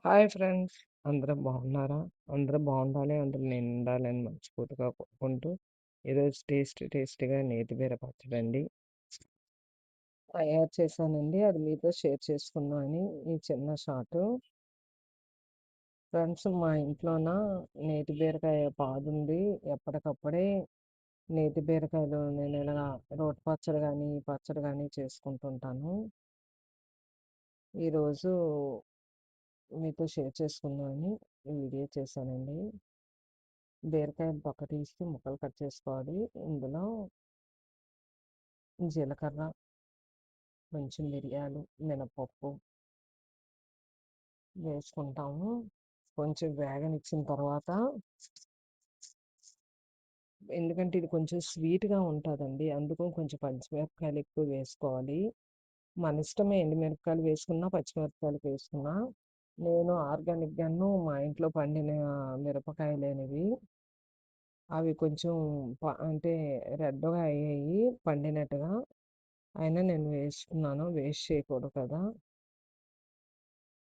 Hi friends. అందరూ బాగున్నారా? అందరూ బాగుండాలి, అందులో నేనుండాలి అని మనస్ఫూర్తిగా కోరుకుంటూ, ఈరోజు టేస్టీగా నేతి బీర పచ్చడండి తయారు చేశానండి. అది మీతో షేర్ చేసుకుందామని ఈ చిన్న షాటు. ఫ్రెండ్స్, మా ఇంట్లోన నేతి బీరకాయ పాదుంది. ఎప్పటికప్పుడే నేతి బీరకాయలు నేను ఇలా రోటి పచ్చడి కానీ చేసుకుంటుంటాను. ఈరోజు మీతో షేర్ చేసుకుందామని ఈ వీడియో చేశానండి. బీరకాయలు తొక్క తీసి ముక్కలు కట్ చేసుకోవాలి. ఇందులో జీలకర్ర, కొంచెం మిరియాలు, మినపప్పు వేసుకుంటాము. కొంచెం వేగనిచ్చిన తర్వాత, ఎందుకంటే ఇది కొంచెం స్వీట్‌గా ఉంటదండి. అందుకు కొంచెం పచ్చిమిరపకాయలు ఎక్కువ వేసుకోవాలి. మన ఇష్టమే, ఎండుమిరపకాయలు వేసుకున్నా, పచ్చిమిరపకాయలు వేసుకున్నా. నేను ఆర్గానిక్‌గాను మా ఇంట్లో పండిన మిరపకాయలేనివి. అవి కొంచెం అంటే రెడ్‌గా అయ్యాయి పండినట్టుగా. అయినా నేను వేసుకున్నాను. వేస్ట్ చేయకూడదు కదా!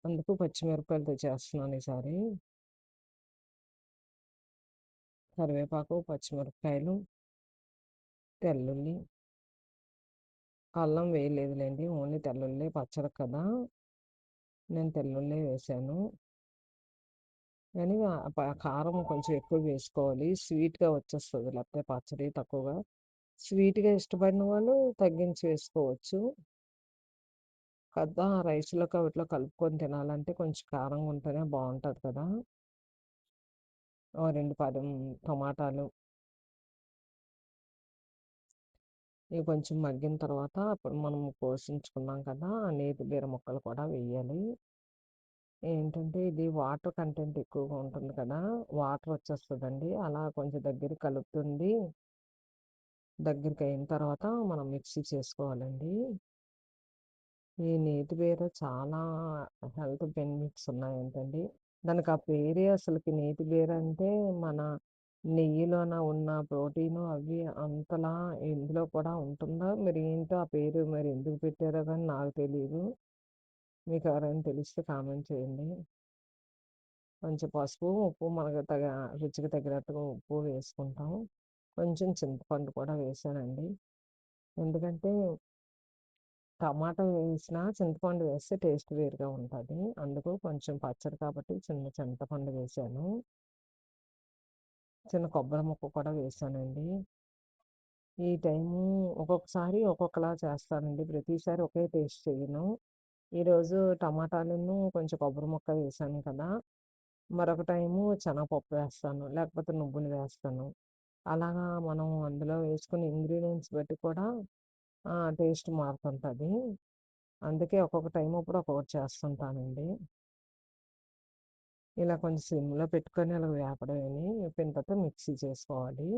అందుకు పచ్చిమిరపకాయలతో చేస్తున్నాను ఈసారి. కరివేపాకు, పచ్చిమిరపకాయలు, తెల్లుల్లి, అల్లం వేయలేదులెండి. ఓన్లీ తెల్లుల్లి పచ్చడి కదా! నేను తెల్లుల్లి వేశాను. కానీ కారం కొంచెం ఎక్కువ వేసుకోవాలి. స్వీట్‌గా వచ్చేస్తది. లేకపోతే పచ్చడి తక్కువగా. స్వీట్‌గా ఇష్టపడిన వాళ్ళు తగ్గించి వేసుకోవచ్చు. కదా! రైస్‌లోకి వాటిలో కలుపుకొని తినాలంటే కొంచెం కారంగా ఉంటేనే బావుంటది కదా! ఓ 2 టమాటాలు ఇవి కొంచెం మగ్గిన తర్వాత అప్పుడు మనం కోసించుకున్నాం కదా! ఆ నేతి బీర ముక్కలు కూడా వేయాలి. ఏంటంటే ఇది వాటర్ కంటెంట్ ఎక్కువగా ఉంటుంది కదా! వాటర్ వచ్చేస్తదండి. అలా కొంచెం దగ్గరికి కలుపుతుంది. దగ్గరికయిన తర్వాత మనం మిక్సీ చేసుకోవాలండి. ఈ నేతి బీర చాలా హెల్త్ బెనిఫిట్స్ ఉన్నాయంటండి. దానికి ఆ పేరే అసలకి నేతి బీర అంటే మన నెయ్యిలోన ఉన్న ప్రోటీను అవి అంతలా ఇందులో కూడా ఉంటుందా? మరి ఏంటో ఆ పేరు మరి ఎందుకు పెట్టారో గానీ నాకు తెలీదు. మీకు ఎవరైనా తెలిస్తే కామెంట్ చేయండి. కొంచెం పసుపు, ఉప్పు మనకు రుచికి తగినట్టుగా ఉప్పు వేసుకుంటాం. కొంచెం చింతపండు కూడా వేశానండి. ఎందుకంటే టమాటా వేసినా చింతపండు వేస్తే టేస్ట్ వేరుగా ఉంటది. అందుకు కొంచెం పచ్చడి కాబట్టి చిన్న చింతపండు వేశాను. చిన్న కొబ్బరి ముక్క కూడా వేశానండి. ఈ టైము ఒక్కొక్కసారి ఒక్కొక్కలా చేస్తానండి. ప్రతిసారి ఒకే టేస్ట్ చెయ్యను. ఈరోజు టమాటాలును కొంచెం కొబ్బరి ముక్క వేశాను కదా! మరొక టైము శనగపప్పు వేస్తాను. లేకపోతే నువ్వులు వేస్తాను. అలాగా మనం అందులో వేసుకునే ఇంగ్రీడియెంట్స్ బట్టి కూడా టేస్ట్ మారుతుంటది. అందుకే ఒక్కొక్క టైం అప్పుడు ఒక్కొక్కటి చేస్తుంటానండి. ఇలా కొంచెం సిమ్‌లో పెట్టుకొని అలా వేపడమేని వేపిన తర్వాత మిక్సీ చేసుకోవాలి.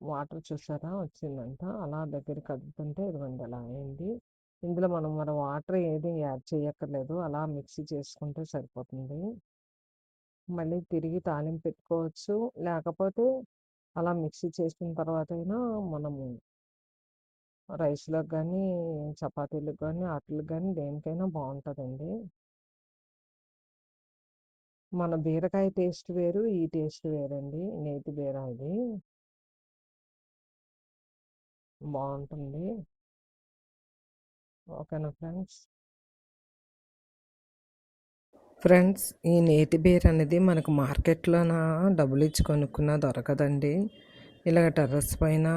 వాటర్ చూసారా వచ్చిందంట. అలా దగ్గరికి కదుపుతుంటే ఇదిగోండి అలా అయింది. ఇందులో మనం మరి వాటర్ ఏది యాడ్ చేయక్కర్లేదు. అలా మిక్సీ చేసుకుంటే సరిపోతుంది. మళ్ళీ తిరిగి తాలింపు పెట్టుకోవచ్చు. లేకపోతే అలా మిక్సీ చేసిన తర్వాతైనా మనము రైస్‌లోకి గానీ, చపాతీలకు గానీ, ఆటిలకి గానీ దేనికైనా బావుంటదండి. మన బీరకాయ టేస్ట్ వేరు. ఈ టేస్ట్ వేరండి. నేతి బీర ఇది. బావుంటుంది. ఓకేనా ఫ్రెండ్స్? ఫ్రెండ్స్, ఈ నేతి బీర అనేది మనకు మార్కెట్‌లోన డబ్బులిచ్చి కొనుక్కున్నా దొరకదండి. ఇలాగ టెర్రస్ పైన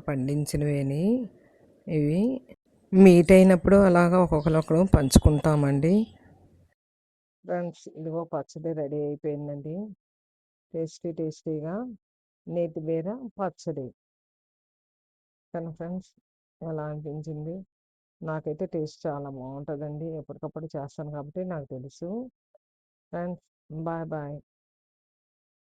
పండించినవేని ఇవి. మీట్ అయినప్పుడు అలాగా ఒక్కొక్కరు పంచుకుంటామండి. ఫ్రెండ్స్, ఇదిగో పచ్చడి రెడీ అయిపోయిందండి. టేస్టీగా నేతి బీర పచ్చడి. కానీ ఫ్రెండ్స్, ఎలా అనిపించింది? నాకైతే టేస్ట్ చాలా బావుంటదండి. ఎప్పటికప్పుడు చేస్తాను కాబట్టి నాకు తెలుసు. Friends, bye bye.